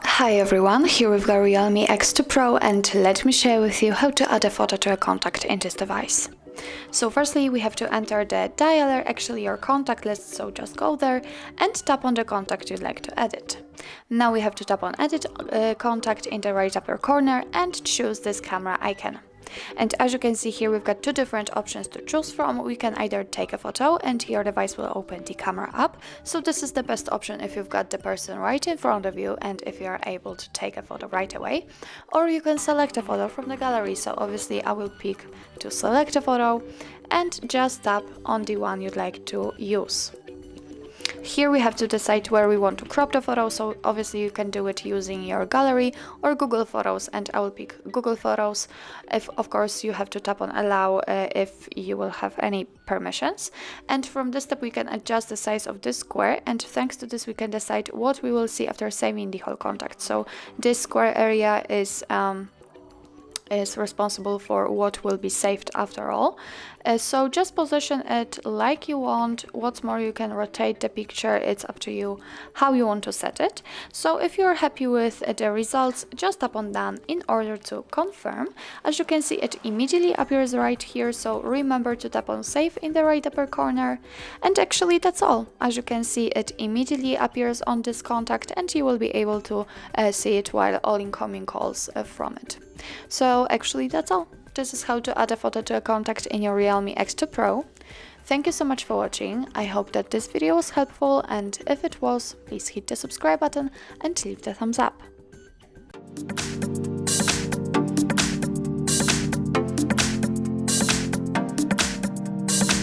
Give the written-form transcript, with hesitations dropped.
Hi everyone, here we've got REALME X2 Pro, and let me share with you how to add a photo to a contact in this device. So firstly we have to enter the dialer, actually your contact list, so just go there and tap on the contact you'd like to edit. Now we have to tap on edit contact in the right upper corner and choose this camera icon. And as you can see here, we've got two different options to choose from. We can either take a photo and your device will open the camera up. So this is the best option if you've got the person right in front of you and if you're able to take a photo right away. Or you can select a photo from the gallery. So obviously I will pick to select a photo and just tap on the one you'd like to use. Here we have to decide where we want to crop the photo, so obviously you can do it using your gallery or Google Photos, and I will pick Google Photos. Of course you have to tap on allow if you will have any permissions, and from this step we can adjust the size of this square, and thanks to this we can decide what we will see after saving the whole contact. So this square area is responsible for what will be saved after all. So just position it like you want. What's more, you can rotate the picture, it's up to you how you want to set it. So if you're happy with the results, just tap on done in order to confirm. As you can see, it immediately appears right here, so remember to tap on save in the right upper corner. And actually that's all. As you can see, it immediately appears on this contact and you will be able to see it while all incoming calls from it. So actually that's all. This is how to add a photo to a contact in your REALME X2 Pro. Thank you so much for watching. I hope that this video was helpful, and if it was, please hit the subscribe button and leave the thumbs up.